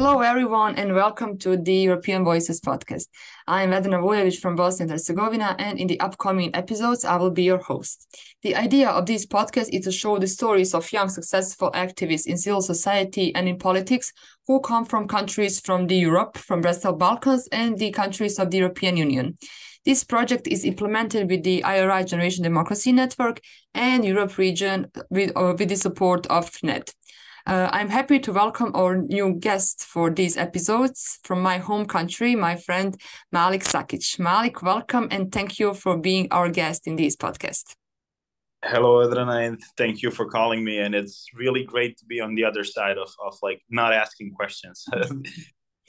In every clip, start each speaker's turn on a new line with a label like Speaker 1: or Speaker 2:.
Speaker 1: Hello, everyone, and welcome to the European Voices podcast. I am Vedrana Vujović from Bosnia and Herzegovina, and in the upcoming episodes, I will be your host. The idea of this podcast is to show the stories of young, successful activists in civil society and in politics who come from countries from the Europe, from Western Balkans, and the countries of the European Union. This project is implemented with the IRI Generation Democracy Network and Europe region with the support of FNED. I'm happy to welcome our new guest for these episodes from my home country, my friend Malik Sakić. Malik, welcome and thank you for being our guest in this podcast.
Speaker 2: Hello, Vedrana, and thank you for calling me. And it's really great to be on the other side of like not asking questions,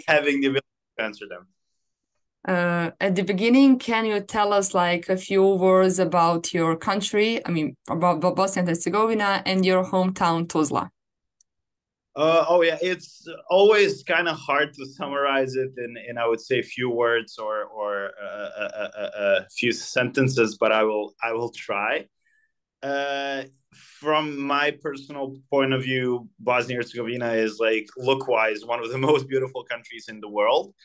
Speaker 2: having the ability to answer them.
Speaker 1: At the beginning, can you tell us like a few words about your country? About Bosnia and Herzegovina and your hometown, Tuzla.
Speaker 2: Yeah, it's always kind of hard to summarize it in I would say a few words or a few sentences, but I will try. From my personal point of view, Bosnia and Herzegovina is like look-wise one of the most beautiful countries in the world.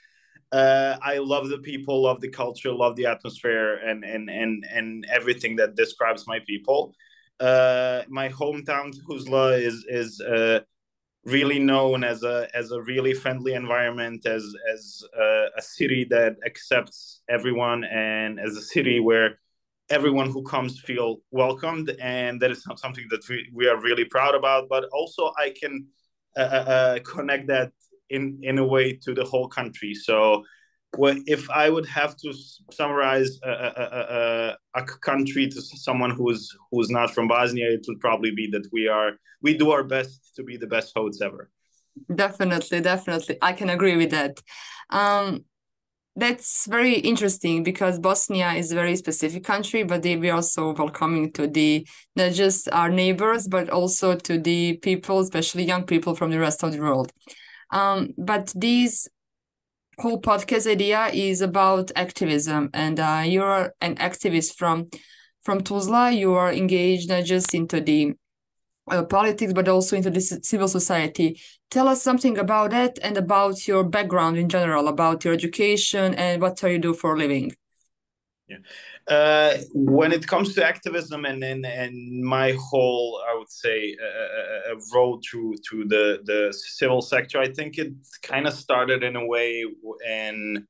Speaker 2: I love the people, love the culture, love the atmosphere, and everything that describes my people. My hometown, Tuzla, is really known as a really friendly environment, as a city that accepts everyone, and as a city where everyone who comes feel welcomed, and that is something that we are really proud about. But also, I can connect that in a way to the whole country. So, if I would have to summarize a country to someone who's not from Bosnia, it would probably be that we do our best to be the best hosts ever.
Speaker 1: Definitely. I can agree with that. That's very interesting because Bosnia is a very specific country, but we are also welcoming to not just our neighbors, but also to the people, especially young people from the rest of the world. But this whole podcast idea is about activism, and you're an activist from Tuzla. You are engaged not just into the politics, but also into the civil society. Tell us something about that and about your background in general, about your education and what do you do for a living.
Speaker 2: Yeah. When it comes to activism and my whole, I would say, road to the civil sector, I think it kind of started in a way in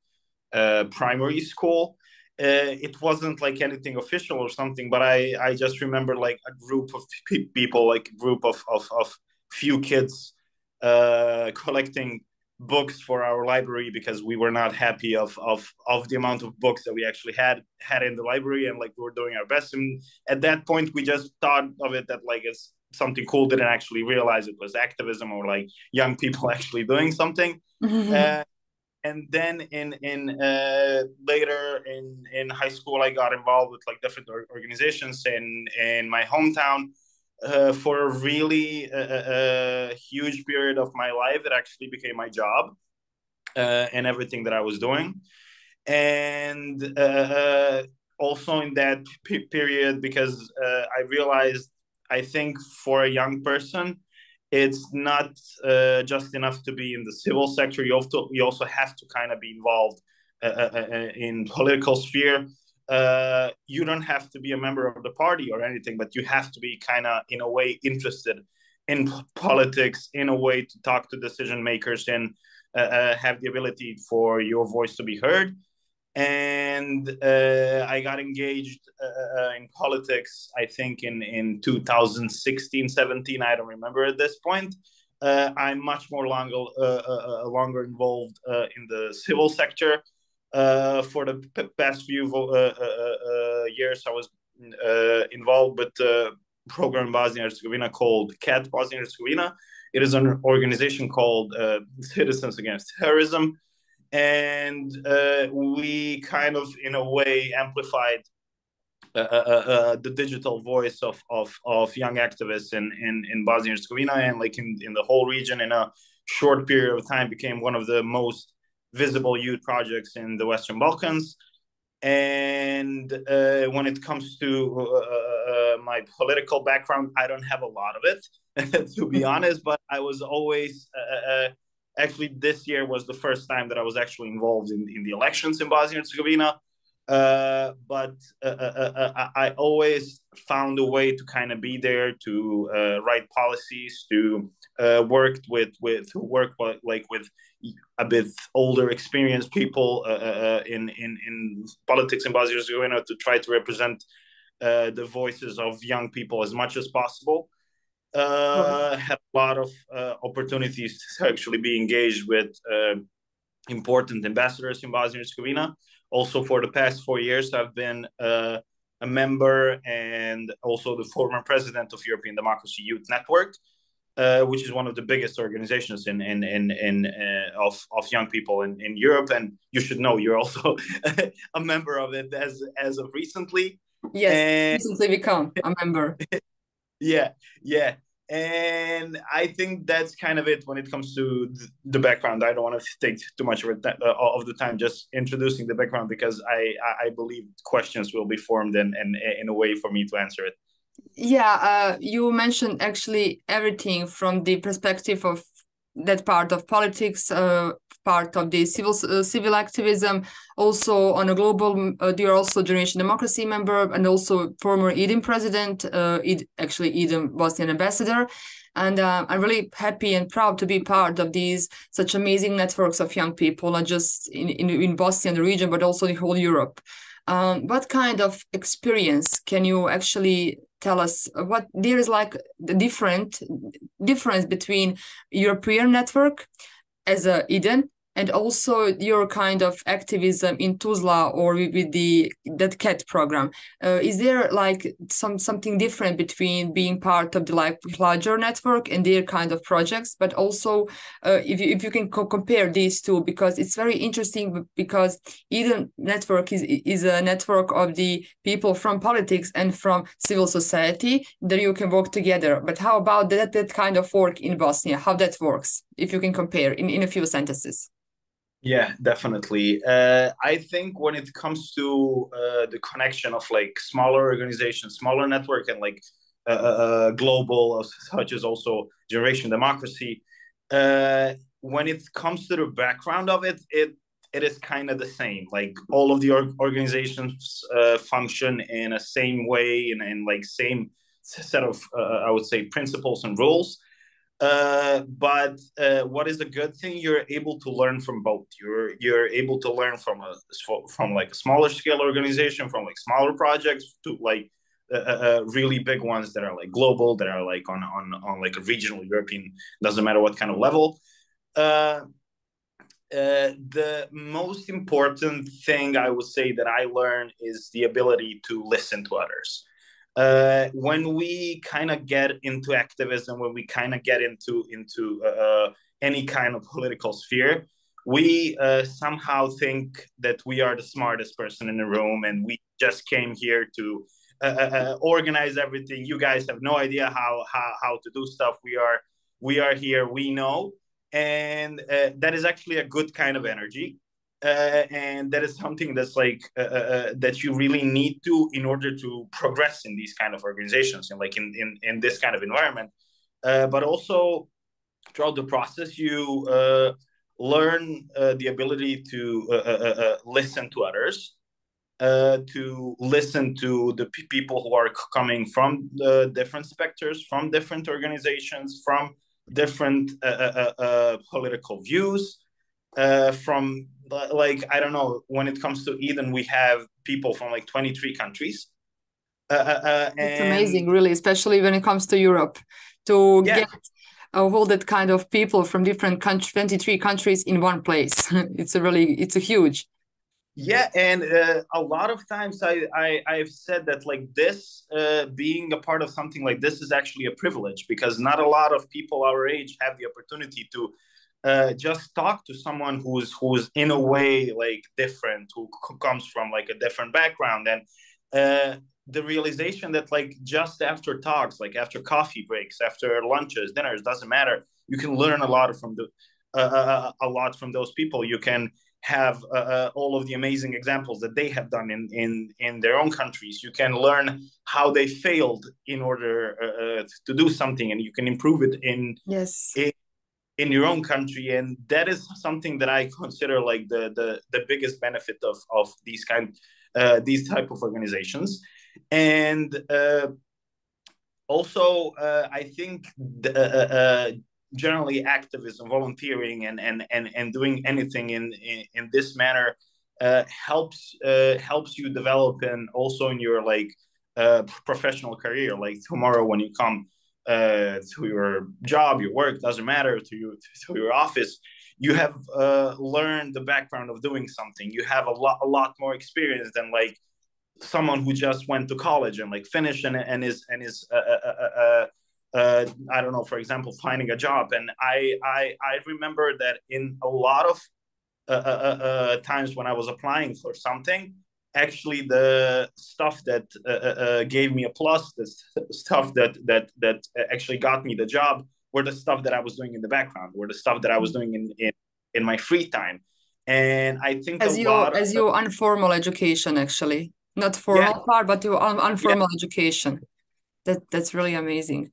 Speaker 2: primary school. It wasn't like anything official or something, but I just remember like a group of people, like a group of few kids collecting books for our library because we were not happy of the amount of books that we actually had in the library, and like we were doing our best. And at that point, we just thought of it that like it's something cool, didn't actually realize it was activism or like young people actually doing something. And then in later in high school, I got involved with like different organizations in my hometown. For a really huge period of my life, it actually became my job and everything that I was doing. And also in that period, because I realized, I think for a young person, it's not just enough to be in the civil sector. You also have to kind of be involved in political sphere. You don't have to be a member of the party or anything, but you have to be kind of in a way interested in politics, in a way to talk to decision makers and have the ability for your voice to be heard. And I got engaged in politics, I think in 2016, 17. I don't remember at this point. I'm much more longer involved in the civil sector. For the past few years, I was involved with the program in Bosnia and Herzegovina called CAT Bosnia and Herzegovina. It is an organization called Citizens Against Terrorism. And we kind of, in a way, amplified the digital voice of young activists in Bosnia and Herzegovina, and like in the whole region in a short period of time became one of the most visible youth projects in the Western Balkans. And when it comes to my political background, I don't have a lot of it, to be honest, but I was always Actually, this year was the first time that I was actually involved in the elections in Bosnia and Herzegovina. But I always found a way to kind of be there, to write policies, to work with a bit older, experienced people in politics in Bosnia and Herzegovina, to try to represent the voices of young people as much as possible. Had a lot of opportunities to actually be engaged with important ambassadors in Bosnia and Herzegovina. Also, for the past 4 years, I've been a member and also the former president of European Democracy Youth Network, which is one of the biggest organizations of young people in Europe. And you should know you're also a member of it as of recently.
Speaker 1: Yes, recently become a member.
Speaker 2: Yeah. And I think that's kind of it when it comes to the background. I don't want to take too much of the time just introducing the background, because I believe questions will be formed and in a way for me to answer it.
Speaker 1: Yeah, you mentioned actually everything from the perspective of that part of politics, part of the civil activism, also on a global. You're also Generation Democracy member and also former EDIM president, EDIM Bosnian ambassador. And I'm really happy and proud to be part of these such amazing networks of young people, not just in Bosnia and the region, but also in whole Europe. What kind of experience can you actually tell us? What there is like the difference between European network as a Eden and also your kind of activism in Tuzla or with that CAT program? Is there like something different between being part of the like larger network and their kind of projects? But also, if you can compare these two, because it's very interesting, because Eden network is a network of the people from politics and from civil society that you can work together. But how about that kind of work in Bosnia? How that works? If you can compare in a few sentences.
Speaker 2: Yeah, definitely. I think when it comes to the connection of like smaller organizations, smaller network, and like global, such as also Generation Democracy, when it comes to the background of it is kind of the same. Like all of the organizations function in a same way and like same set of I would say principles and rules. But what is a good thing? You're able to learn from both. You're able to learn from like a smaller scale organization, from like smaller projects to like really big ones that are like global, that are like on like a regional European. Doesn't matter what kind of level. The most important thing I would say that I learned is the ability to listen to others. When we kind of get into activism, when we kind of get into any kind of political sphere, we somehow think that we are the smartest person in the room, and we just came here to organize everything. You guys have no idea how to do stuff. We are here. We know, and that is actually a good kind of energy. And that is something that's like that you really need to in order to progress in these kind of organizations and like in this kind of environment. But also throughout the process, you learn the ability to listen to others, to listen to the people who are coming from different specters, from different organizations, from different political views, from like I don't know. When it comes to Eden, we have people from like 23 countries.
Speaker 1: It's amazing, really, especially when it comes to Europe, to get all that kind of people from different 23 countries in one place. It's a huge.
Speaker 2: Yeah, and a lot of times I've said that like this, being a part of something like this is actually a privilege, because not a lot of people our age have the opportunity to just talk to someone who's in a way like different, who comes from like a different background. And the realization that like just after talks, like after coffee breaks, after lunches, dinners, doesn't matter, you can learn a lot from those people. You can have all of the amazing examples that they have done in their own countries. You can learn how they failed in order to do something, and you can improve it
Speaker 1: yes.
Speaker 2: in your own country. And that is something that I consider like the biggest benefit of these type of organizations. And also I think generally activism, volunteering, and doing anything in this manner helps you develop, and also in your like professional career. Like tomorrow when you come to your job, your work, doesn't matter, to your office, you have learned the background of doing something. You have a lot more experience than like someone who just went to college and like finished and is I don't know, for example, finding a job. And I remember that in a lot of times when I was applying for something, actually the stuff that gave me a plus, the stuff that actually got me the job, were the stuff that I was doing in the background, were the stuff that I was doing in my free time. And I think
Speaker 1: as your informal education, actually, not formal part, but your informal education. That's really amazing.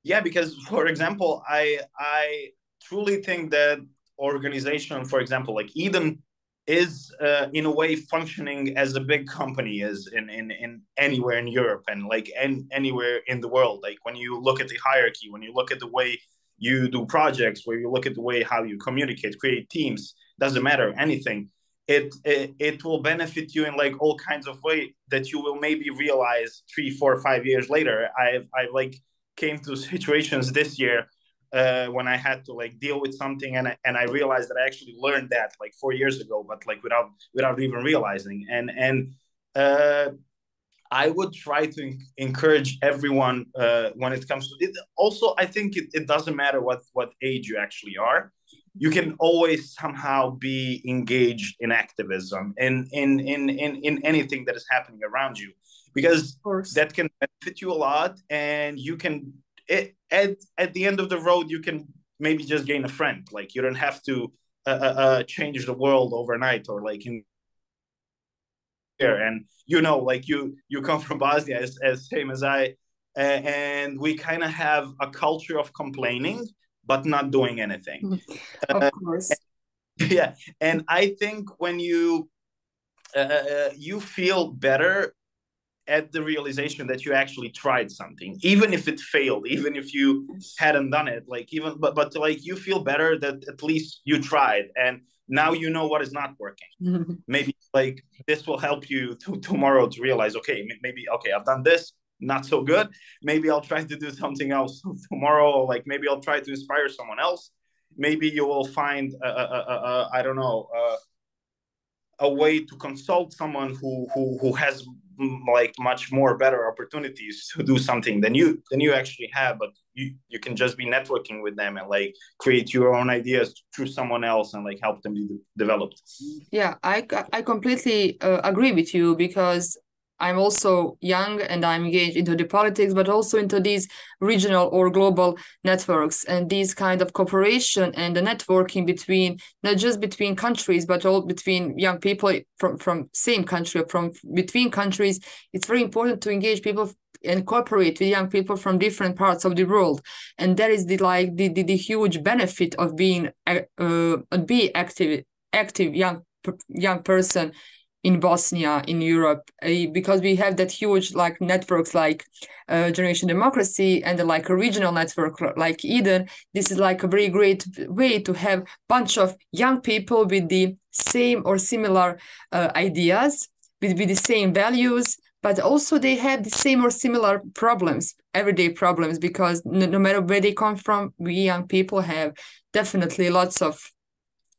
Speaker 2: Yeah, because for example, I truly think that organization, for example, like Eden, is in a way functioning as a big company is in anywhere in Europe, and like anywhere in the world. Like when you look at the hierarchy, when you look at the way you do projects, where you look at the way how you communicate, create teams, doesn't matter, anything, it will benefit you in like all kinds of way that you will maybe realize 3, 4, 5 years later. I like came to situations this year when I had to like deal with something, and I realized that I actually learned that like 4 years ago, but like without even realizing. And I would try to encourage everyone when it comes to it. Also, I think it doesn't matter what age you actually are. You can always somehow be engaged in activism and in anything that is happening around you, because that can benefit you a lot. And you can at the end of the road, you can maybe just gain a friend. Like you don't have to change the world overnight, or like in here. And you know, like you come from Bosnia as same as I, and we kind of have a culture of complaining but not doing anything.
Speaker 1: Of course.
Speaker 2: Yeah, and I think when you you feel better at the realization that you actually tried something, even if it failed, even if you hadn't done it, like even but like you feel better that at least you tried, and now you know what is not working. Maybe like this will help you tomorrow to realize, okay, maybe okay, I've done this, not so good. Maybe I'll try to do something else tomorrow. Like maybe I'll try to inspire someone else. Maybe you will find I don't know, a way to consult someone who has like much more better opportunities to do something than you actually have, but you can just be networking with them and like create your own ideas through someone else and like help them be developed.
Speaker 1: Yeah, I completely agree with you, because I'm also young and I'm engaged into the politics, but also into these regional or global networks, and these kind of cooperation and the networking between, not just between countries, but all between young people from same country, or from between countries. It's very important to engage people and cooperate with young people from different parts of the world. And that is the huge benefit of being active young person in Bosnia, in Europe, because we have that huge like networks like Generation Democracy, and like a regional network like Eden. This is like a very great way to have a bunch of young people with the same or similar ideas, with the same values, but also they have the same or similar problems, everyday problems, because no matter where they come from, we young people have definitely lots of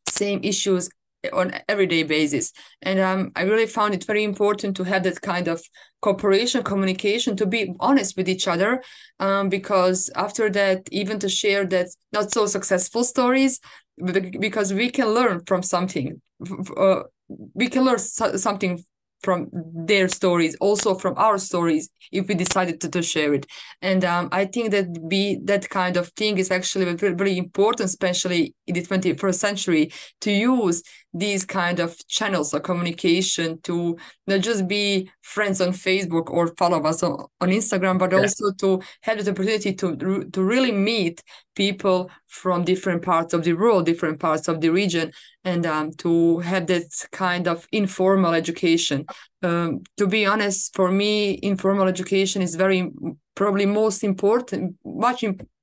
Speaker 1: same issues on everyday basis. And I really found it very important to have that kind of cooperation, communication, to be honest with each other, because after that, even to share that not so successful stories, because we can learn from something. We can learn something from their stories, also from our stories, if we decided to share it. And I think that kind of thing is actually very, very important, especially in the 21st century, to use these kind of channels of communication to not just be friends on Facebook or follow us on Instagram, but also to have the opportunity to really meet people from different parts of the world, different parts of the region, and to have that kind of informal education. To be honest, for me, informal education is probably most important,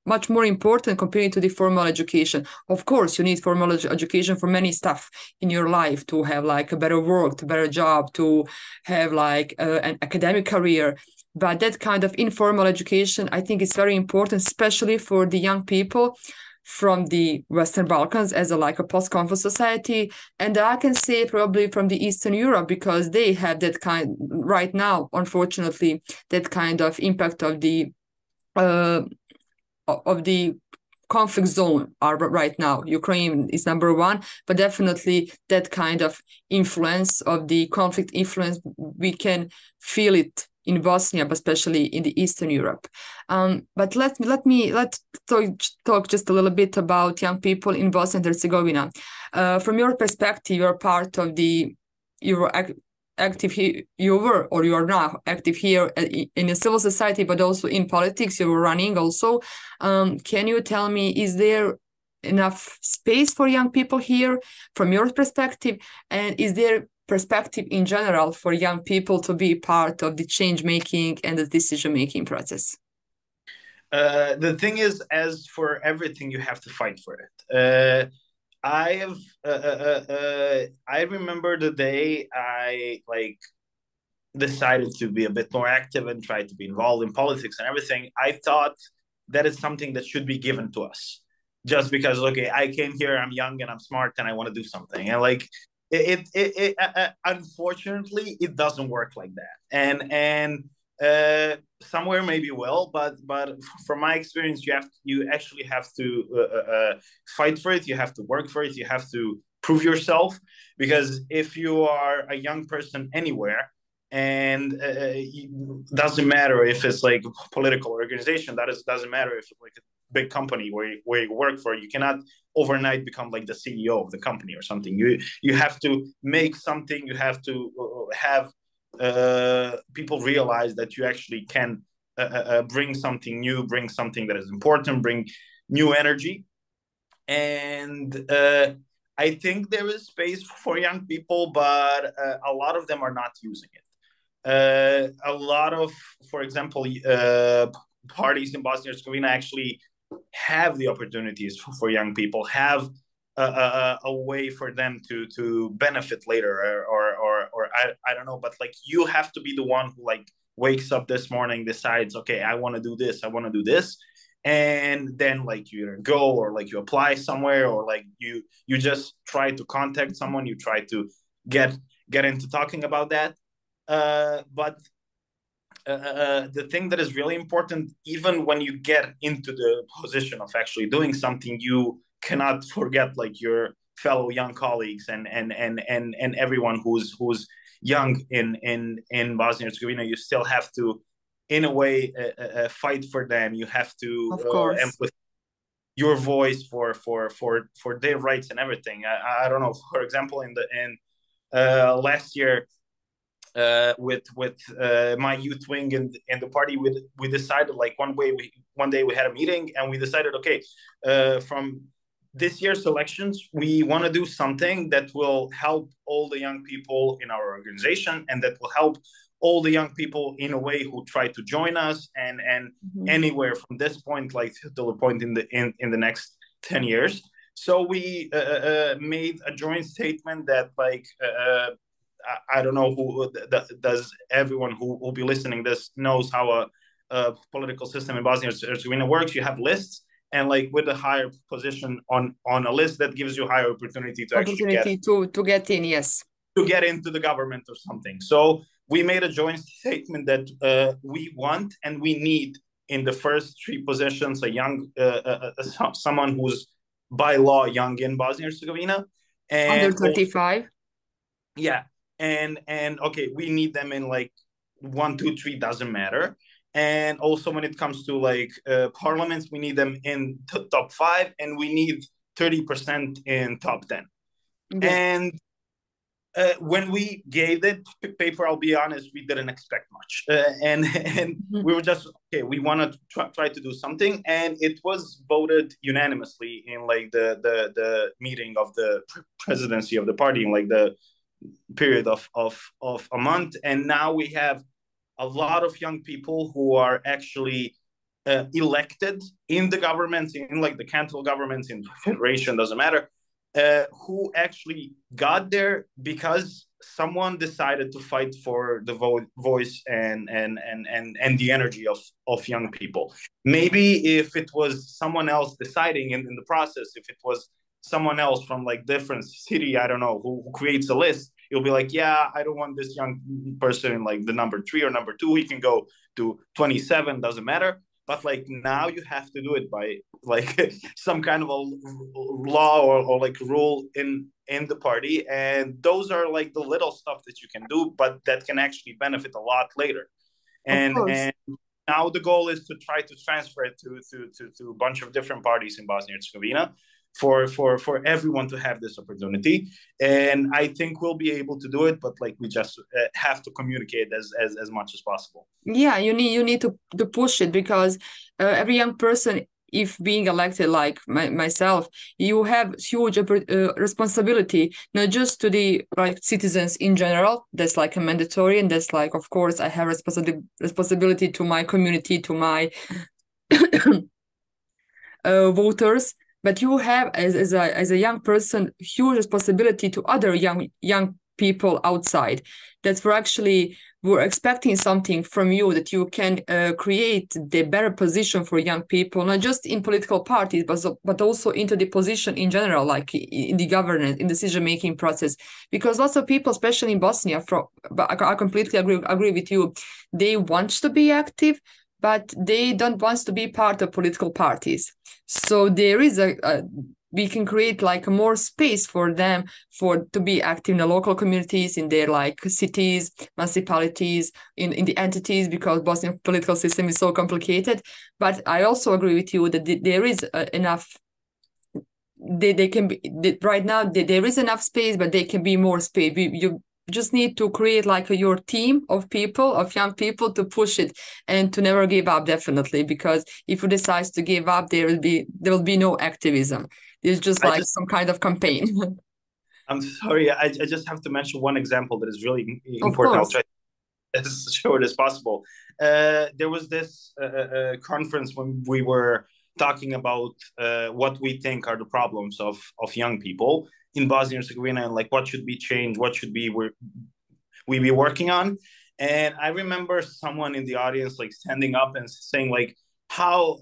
Speaker 1: much more important compared to the formal education. Of course, you need formal education for many stuff in your life, to have like a better work, a better job, to have like an academic career. But that kind of informal education, I think, is very important, especially for the young people from the Western Balkans as like a post-conflict society. And I can say probably from the Eastern Europe, because they have that kind right now, unfortunately, that kind of impact of the conflict zone are right now. Ukraine is number one, but definitely that kind of influence of the conflict influence, we can feel it in Bosnia, but especially in the Eastern Europe. But let's talk just a little bit about young people in Bosnia and Herzegovina. From your perspective, you're part of active here, you were or you are now active here in a civil society, but also in politics. You were running also. Can you tell me, is there enough space for young people here from your perspective, and is there perspective in general for young people to be part of the change making and the decision making process?
Speaker 2: The thing is, as for everything, you have to fight for it. I remember the day I decided to be a bit more active and try to be involved in politics and everything. I thought that is something that should be given to us, just because I came here, I'm young and I'm smart and I want to do something. And unfortunately, it doesn't work like that. And somewhere maybe will, but from my experience, you actually have to fight for it. You have to work for it. You have to prove yourself, because if you are a young person anywhere, and it doesn't matter if it's like a political organization, doesn't matter if it's like a big company where you work for, you cannot overnight become like the CEO of the company or something. You have to make something. You have to have people realize that you actually can bring something new, bring something that is important, bring new energy. And I think there is space for young people, but a lot of them are not using it. A lot of, for example, parties in Bosnia and Herzegovina actually have the opportunities for young people, have a way for them to benefit later, or I don't know, but like you have to be the one who like wakes up this morning, decides, okay, I want to do this, and then like you either go or like you apply somewhere, or like you just try to contact someone, you try to get into talking about that. But the thing that is really important, even when you get into the position of actually doing something, you cannot forget like your fellow young colleagues and everyone who's young in Bosnia and Herzegovina. You still have to, in a way, fight for them. You have to amplify your voice for their rights and everything. I don't know. For example, in last year, with my youth wing and the party, we decided like one day we had a meeting and we decided, okay, from this year's elections, we want to do something that will help all the young people in our organization, and that will help all the young people in a way who try to join us, and anywhere from this point like to the point in the next 10 years. So we made a joint statement that like I don't know who does everyone who will be listening this knows how a political system in Bosnia and Herzegovina works. You have lists, and like with a higher position on a list, that gives you higher opportunity to
Speaker 1: get in, yes,
Speaker 2: to get into the government or something. So we made a joint statement that we want and we need in the first three positions a young someone who's by law young in Bosnia and Herzegovina, and
Speaker 1: under 35.
Speaker 2: Also, yeah, and okay, we need them in like 1, 2, 3, doesn't matter. And also when it comes to like parliaments, we need them in top 5, and we need 30% in top 10.
Speaker 1: Yeah.
Speaker 2: And when we gave the paper, I'll be honest, we didn't expect much, and we were just okay. We want to try to do something, and it was voted unanimously in like the meeting of the presidency of the party in like the period of a month, and now we have a lot of young people who are actually elected in the government, in like the cantonal governments, in federation, doesn't matter, who actually got there because someone decided to fight for the voice and the energy of young people. Maybe if it was someone else deciding in the process, if it was someone else from like different city, I don't know, who creates a list, you'll be like, yeah, I don't want this young person in like the number 3 or number 2. He can go to 27, doesn't matter. But like now you have to do it by like some kind of a law or like rule in the party, and those are like the little stuff that you can do, but that can actually benefit a lot later.
Speaker 1: Of
Speaker 2: And
Speaker 1: course.
Speaker 2: now the goal is to try to transfer it to a bunch of different parties in Bosnia and Herzegovina for everyone to have this opportunity. And I think we'll be able to do it, but like we just have to communicate as much as possible.
Speaker 1: Yeah, you need to push it because every young person, if being elected like myself, you have huge responsibility, not just to the like citizens in general. That's like a mandatory, and that's like, of course, I have responsibility to my community, to my voters. But you have, as a young person, huge responsibility to other young people outside that we're expecting something from you, that you can create the better position for young people, not just in political parties, but also into the position in general, like in the governance, in decision-making process. Because lots of people, especially in Bosnia, but I completely agree with you, they want to be active, but they don't want to be part of political parties. So there is we can create like more space for them to be active in the local communities, in their like cities, municipalities, in the entities, because Bosnian political system is so complicated. But I also agree with you that there is enough. They can be right now. There is enough space, but there can be more space. You just need to create like your team of people, of young people, to push it and to never give up, definitely, because if you decide to give up, there will be no activism. It's just like some kind of campaign.
Speaker 2: I'm sorry, I just have to mention one example that is really
Speaker 1: Of
Speaker 2: important. I'll
Speaker 1: course.
Speaker 2: try as short as possible. There was this conference when we were talking about what we think are the problems of young people in Bosnia and Herzegovina, and like what should be changed, what should we be working on. And I remember someone in the audience like standing up and saying like, how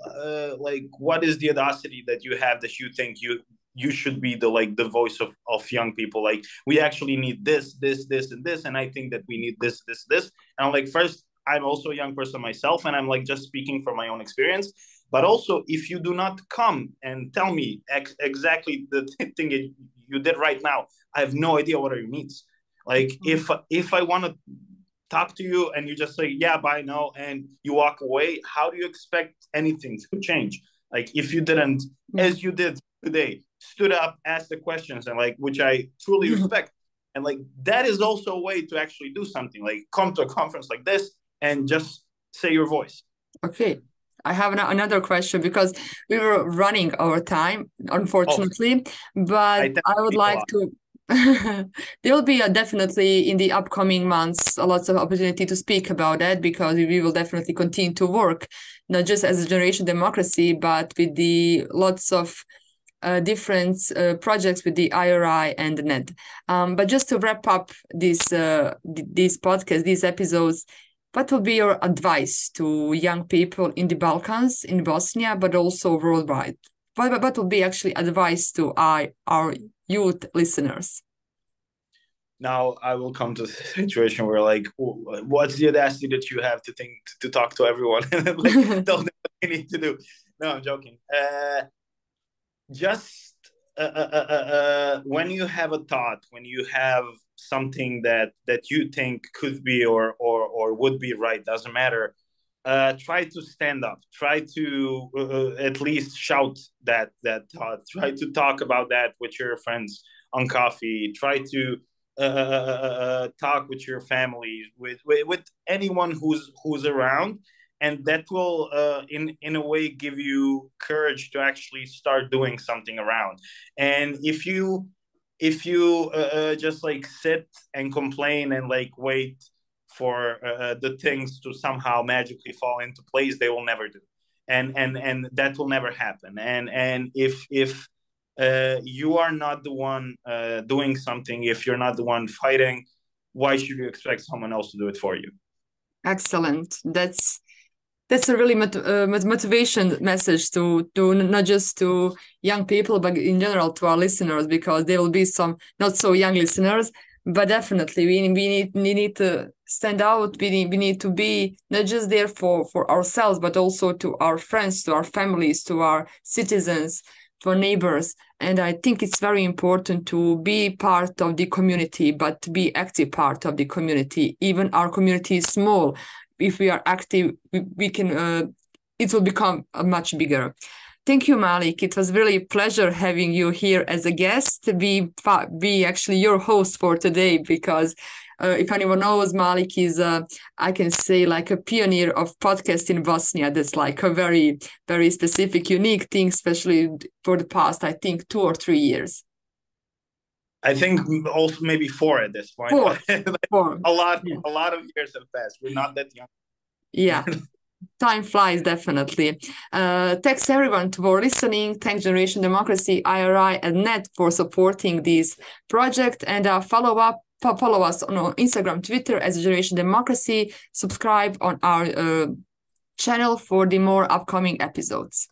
Speaker 2: like what is the audacity that you have that you think you should be the voice of young people, like we actually need this and this, and I think that we need this. And I'm like, first, I'm also a young person myself, and I'm like just speaking from my own experience. But also, if you do not come and tell me exactly the thing you did right now, I have no idea what are your needs. Like if I want to talk to you and you just say yeah, bye, no, and you walk away, how do you expect anything to change? Like if you didn't, as you did today, stood up, asked the questions, and like, which I truly respect, and like that is also a way to actually do something, like come to a conference like this and just say your voice.
Speaker 1: Okay. I have another question, because we were running our time, unfortunately, but I would like to. There will be definitely in the upcoming months lots of opportunity to speak about that, because we will definitely continue to work, not just as a generation democracy, but with the lots of different projects with the IRI and the NED. But just to wrap up this podcast, these episodes, what would be your advice to young people in the Balkans, in Bosnia, but also worldwide? What would be actually advice to our youth listeners?
Speaker 2: Now I will come to the situation where like, what's the audacity that you have to think to talk to everyone and like tell them what they need to do? No, I'm joking. Just when you have a thought, when you have something that you think could be or would be right, doesn't matter. Try to stand up. Try to at least shout that thought. Try to talk about that with your friends on coffee. Try to talk with your family, with anyone who's around, and that will in a way give you courage to actually start doing something around. And if you just like sit and complain and like wait for the things to somehow magically fall into place, they will never do, and that will never happen. And if you are not the one doing something, if you're not the one fighting, why should you expect someone else to do it for you?
Speaker 1: Excellent. That's a really motivation message to not just to young people, but in general to our listeners, because there will be some not so young listeners. But definitely, we need to stand out. We need to be not just there for ourselves, but also to our friends, to our families, to our citizens, to our neighbors. And I think it's very important to be part of the community, but to be active part of the community. Even our community is small. If we are active, we can. It will become much bigger. Thank you, Malik. It was really a pleasure having you here as a guest. Be actually your host for today, because if anyone knows, Malik is, I can say, like a pioneer of podcast in Bosnia. That's like a very, very specific, unique thing, especially for the past, I think, 2 or 3 years.
Speaker 2: I think also maybe 4 at this point.
Speaker 1: 4. 4.
Speaker 2: A lot of years have passed. We're not that young.
Speaker 1: Yeah. Time flies, definitely. Thanks everyone for listening. Thanks Generation Democracy, IRI, and NET for supporting this project. And follow us on Instagram, Twitter as Generation Democracy. Subscribe on our channel for the more upcoming episodes.